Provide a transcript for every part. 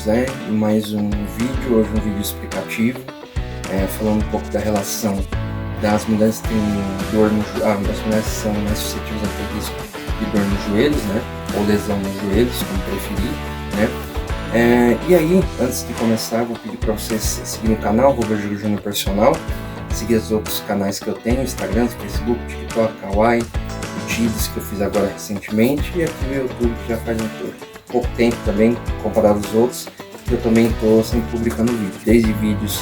né, em mais um vídeo, hoje um vídeo explicativo, falando um pouco da relação das mulheres que têm dor no as mulheres que são mais suscetíveis a ter risco de dor nos joelhos, né, ou lesão nos joelhos, como preferir, né. E aí, antes de começar, eu vou pedir para vocês seguir o canal, Júnior Personal, seguir os outros canais que eu tenho, Instagram, Facebook, TikTok, Kawaii, Tides, que eu fiz agora recentemente, e aqui no YouTube, que já faz pouco tempo também, comparado aos outros, que eu também estou sempre publicando vídeos, desde vídeos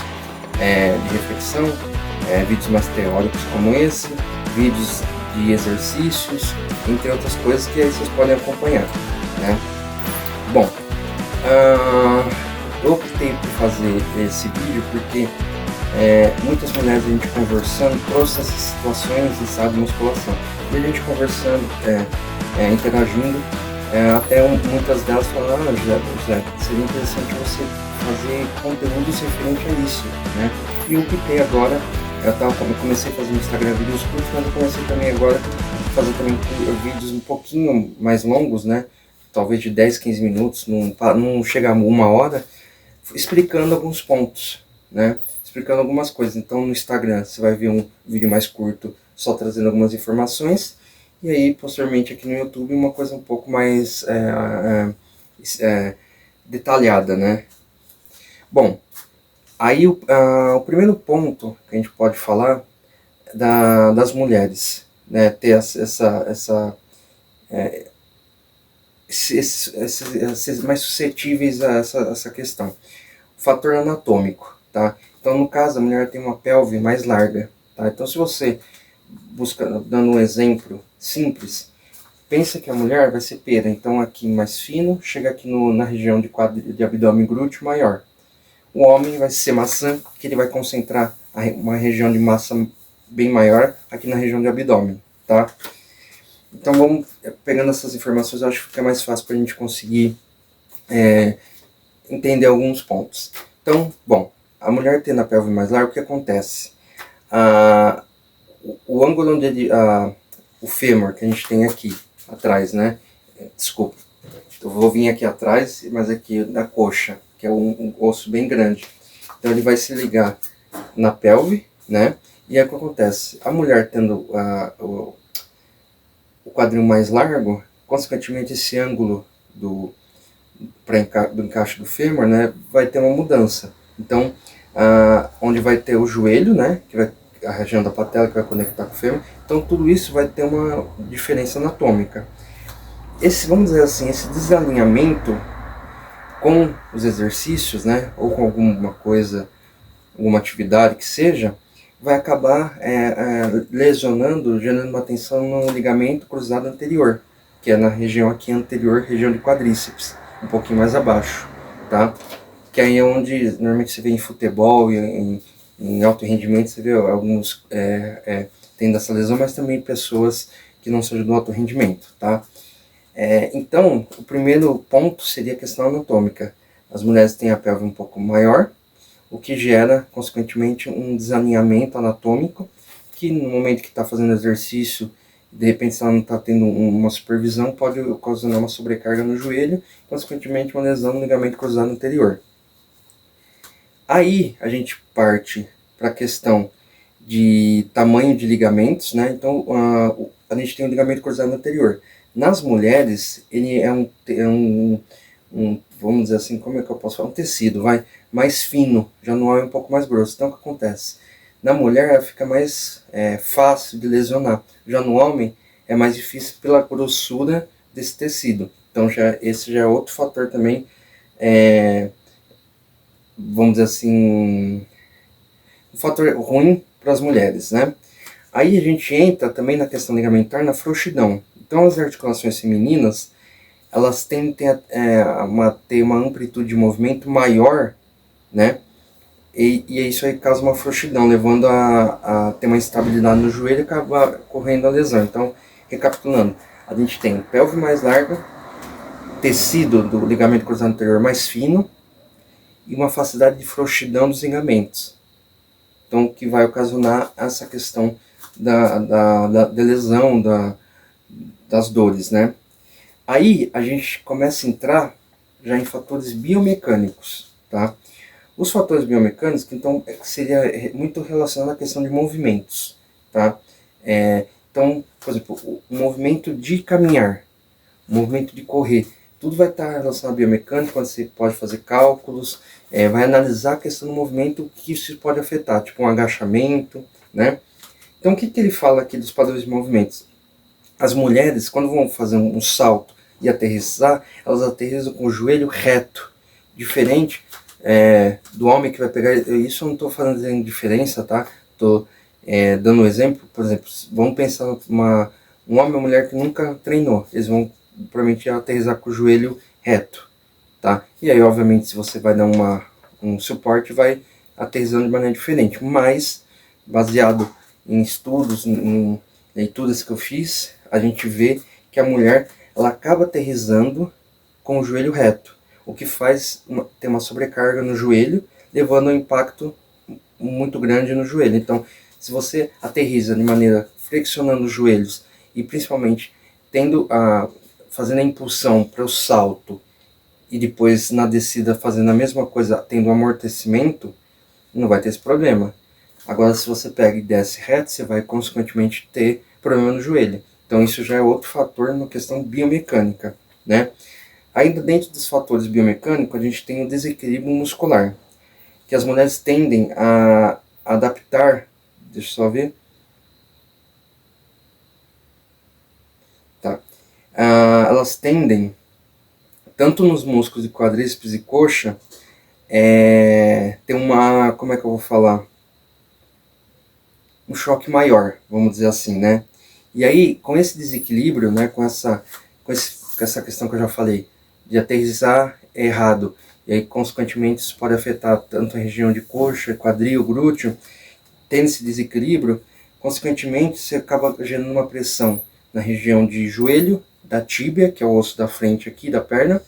de reflexão, vídeos mais teóricos como esse, vídeos de exercícios, entre outras coisas que aí vocês podem acompanhar, né? Bom, eu optei por fazer esse vídeo porque muitas mulheres, a gente conversando, trouxe essas situações de sala de musculação, e a gente conversando, interagindo, até muitas delas falaram: José, seria interessante você fazer conteúdos referente a isso, né? E eu optei agora, eu comecei a fazer no Instagram vídeos curtos, mas eu comecei também agora a fazer também vídeos um pouquinho mais longos, né? Talvez de 10, 15 minutos, não chega a 1 hora, explicando alguns pontos, né? Explicando algumas coisas. Então no Instagram você vai ver um vídeo mais curto, só trazendo algumas informações, e aí posteriormente aqui no YouTube uma coisa um pouco mais detalhada, né? Bom, aí o primeiro ponto que a gente pode falar das mulheres, né? Ter esses mais suscetíveis a essa questão. O fator anatômico, tá? Então, no caso, a mulher tem uma pelve mais larga, tá? Então, se você busca, dando um exemplo simples, pensa que a mulher vai ser pera, então aqui mais fino, chega aqui na região de abdômen glúteo maior. O homem vai ser maçã, que ele vai concentrar uma região de massa bem maior aqui na região de abdômen, tá? Então, vamos pegando essas informações, eu acho que fica mais fácil para a gente conseguir entender alguns pontos. Então, bom, a mulher tendo a pelve mais larga, o que acontece? O ângulo onde o fêmur que a gente tem aqui atrás, né? Desculpa, eu vou vir aqui atrás, mas aqui na coxa, que é um osso bem grande. Então ele vai se ligar na pelve, né? E aí o que acontece? A mulher tendo o quadril mais largo, consequentemente esse ângulo do encaixe do fêmur, né, vai ter uma mudança. Então, onde vai ter o joelho, né, que vai a região da patela que vai conectar com o fêmur, então tudo isso vai ter uma diferença anatômica. Vamos dizer assim, esse desalinhamento com os exercícios, né, ou com alguma coisa, alguma atividade que seja, vai acabar lesionando, gerando uma tensão no ligamento cruzado anterior, que é na região aqui anterior, região de quadríceps, um pouquinho mais abaixo, tá? Que aí é onde normalmente você vê em futebol e em alto rendimento, você vê alguns tendo essa lesão, mas também pessoas que não sejam do alto rendimento, tá? Então, o primeiro ponto seria a questão anatômica. As mulheres têm a pelve um pouco maior, o que gera, consequentemente, um desalinhamento anatômico, que no momento que está fazendo exercício, de repente, se ela não está tendo uma supervisão, pode ocasionar uma sobrecarga no joelho, consequentemente, uma lesão no ligamento cruzado anterior. Aí, a gente parte para a questão de tamanho de ligamentos, né? Então, a gente tem o ligamento cruzado anterior. Nas mulheres, ele vamos dizer assim, como é que eu posso falar? Um tecido, mais fino, já no homem é um pouco mais grosso. Então, o que acontece? Na mulher, ela fica mais fácil de lesionar. Já no homem, é mais difícil pela grossura desse tecido. Então, esse já é outro fator também, vamos dizer assim, um fator ruim para as mulheres, né? Aí a gente entra também na questão ligamentar, na frouxidão. Então, as articulações femininas, elas tendem a ter uma amplitude de movimento maior, né? E isso aí causa uma frouxidão, levando a ter uma instabilidade no joelho e acaba correndo a lesão. Então, recapitulando, a gente tem pelve mais larga, tecido do ligamento cruzado anterior mais fino e uma facilidade de frouxidão dos ligamentos. Então, que vai ocasionar essa questão da lesão, das dores, né? Aí a gente começa a entrar já em fatores biomecânicos, tá? Os fatores biomecânicos, então, seria muito relacionado à questão de movimentos, tá? Então, por exemplo, o movimento de caminhar, o movimento de correr, tudo vai estar relacionado à biomecânica, quando você pode fazer cálculos, vai analisar a questão do movimento, que isso pode afetar, tipo um agachamento, né? Então, o que ele fala aqui dos padrões de movimentos? As mulheres, quando vão fazer um salto e aterrissar, elas aterrissam com o joelho reto, diferente do homem que vai pegar. Isso eu não estou fazendo diferença, tá? Estou dando um exemplo. Por exemplo, vamos pensar um homem e uma mulher que nunca treinou. Eles vão provavelmente aterrissar com o joelho reto, tá? E aí, obviamente, se você vai dar um suporte, vai aterrissando de maneira diferente. Mas, baseado em estudos, em leituras que eu fiz, a gente vê que a mulher ela acaba aterrissando com o joelho reto, o que faz ter uma sobrecarga no joelho, levando a um impacto muito grande no joelho. Então, se você aterrissa de maneira flexionando os joelhos e principalmente fazendo a impulsão para o salto e depois na descida fazendo a mesma coisa, tendo um amortecimento, não vai ter esse problema. Agora, se você pega e desce reto, você vai consequentemente ter problema no joelho. Então, isso já é outro fator na questão biomecânica, né? Ainda dentro dos fatores biomecânicos, a gente tem o desequilíbrio muscular, que as mulheres tendem a adaptar, deixa eu só ver, tá? Elas tendem, tanto nos músculos de quadríceps e coxa, ter como é que eu vou falar? Um choque maior, vamos dizer assim, né? E aí, com esse desequilíbrio, né, com essa questão que eu já falei, de aterrissar errado, e aí, consequentemente, isso pode afetar tanto a região de coxa, quadril, glúteo, tendo esse desequilíbrio, consequentemente, você acaba gerando uma pressão na região de joelho, da tíbia, que é o osso da frente aqui, da perna,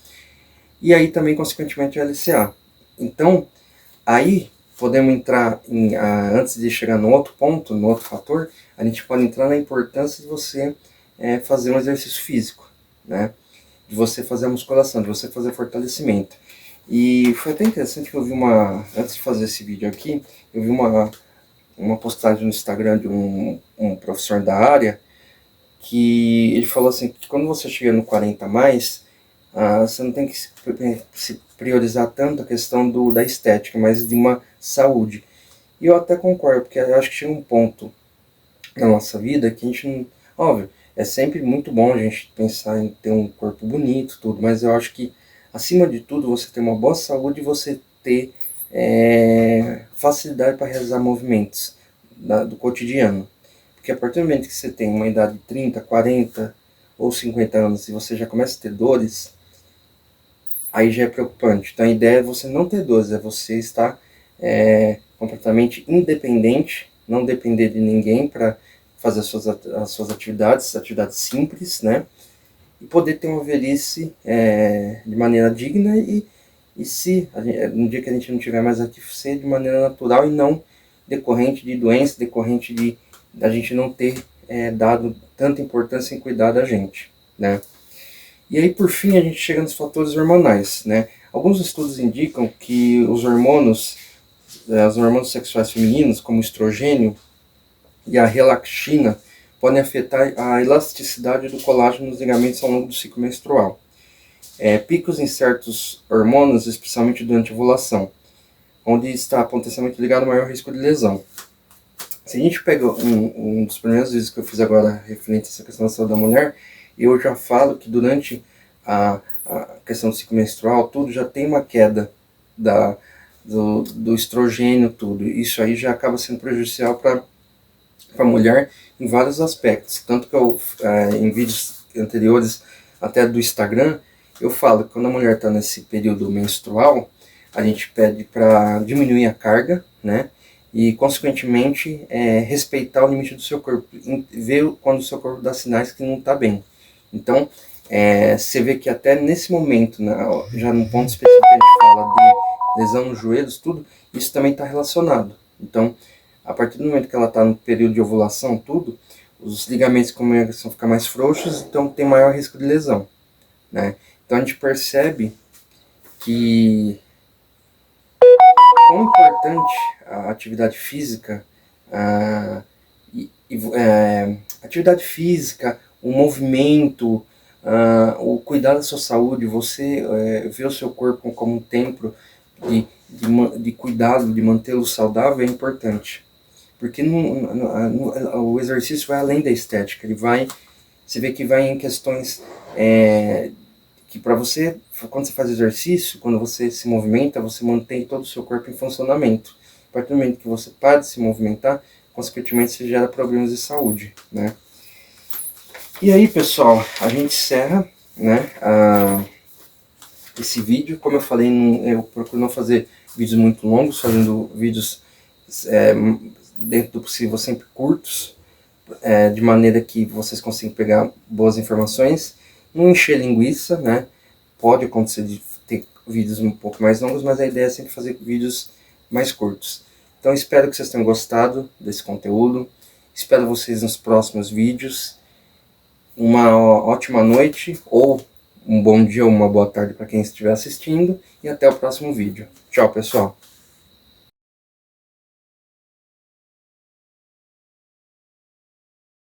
e aí também, consequentemente, o LCA. Então, aí podemos entrar antes de chegar no outro ponto, no outro fator, a gente pode entrar na importância de você fazer um exercício físico, né? De você fazer a musculação, de você fazer fortalecimento. E foi até interessante que eu vi antes de fazer esse vídeo aqui, eu vi uma postagem no Instagram de um professor da área, que ele falou assim, que quando você chega no 40 a mais, você não tem que se priorizar tanto a questão da estética, mas de uma saúde. E eu até concordo, porque eu acho que chega um ponto na nossa vida que a gente não... Óbvio, é sempre muito bom a gente pensar em ter um corpo bonito, tudo, mas eu acho que, acima de tudo, você ter uma boa saúde e você ter facilidade para realizar movimentos do cotidiano. Porque a partir do momento que você tem uma idade de 30, 40 ou 50 anos e você já começa a ter dores, aí já é preocupante. Então a ideia é você não ter dores, é você estar completamente independente, não depender de ninguém para fazer as suas atividades simples, né? E poder ter uma velhice de maneira digna e se no dia que a gente não tiver mais ativo, ser de maneira natural e não decorrente de doença, decorrente de a gente não ter dado tanta importância em cuidar da gente, né? E aí, por fim, a gente chega nos fatores hormonais, né? Alguns estudos indicam que os hormônios sexuais femininos, como o estrogênio e a relaxina, podem afetar a elasticidade do colágeno nos ligamentos ao longo do ciclo menstrual. Picos em certos hormônios, especialmente durante a ovulação, onde está potencialmente ligado ao maior risco de lesão. Se a gente pega um dos primeiros vídeos que eu fiz agora referente a essa questão da saúde da mulher, eu já falo que durante a questão do ciclo menstrual, tudo já tem uma queda do estrogênio, tudo. Isso aí já acaba sendo prejudicial para a mulher em vários aspectos. Tanto que eu, em vídeos anteriores, até do Instagram, eu falo que quando a mulher está nesse período menstrual, a gente pede para diminuir a carga, né? E, consequentemente, respeitar o limite do seu corpo, ver quando o seu corpo dá sinais que não está bem. Então, você vê que até nesse momento, né, já num ponto específico que a gente fala de lesão nos joelhos, tudo, isso também está relacionado. Então, a partir do momento que ela está no período de ovulação, tudo, os ligamentos começam a ficar mais frouxos, então tem maior risco de lesão, né? Então a gente percebe que quão importante a atividade física, a, atividade física, o movimento, o cuidar da sua saúde, você ver o seu corpo como um templo de cuidado, de mantê-lo saudável é importante. Porque o exercício vai além da estética, você vê que vai em questões que para você, quando você faz exercício, quando você se movimenta, você mantém todo o seu corpo em funcionamento. A partir do momento que você para de se movimentar, consequentemente você gera problemas de saúde, né? E aí, pessoal, a gente encerra, né, esse vídeo. Como eu falei, eu procuro não fazer vídeos muito longos, fazendo vídeos dentro do possível sempre curtos, de maneira que vocês consigam pegar boas informações, não encher linguiça, né? Pode acontecer de ter vídeos um pouco mais longos, mas a ideia é sempre fazer vídeos mais curtos. Então espero que vocês tenham gostado desse conteúdo, espero vocês nos próximos vídeos. Uma ótima noite, ou um bom dia ou uma boa tarde para quem estiver assistindo, e até o próximo vídeo. Tchau, pessoal!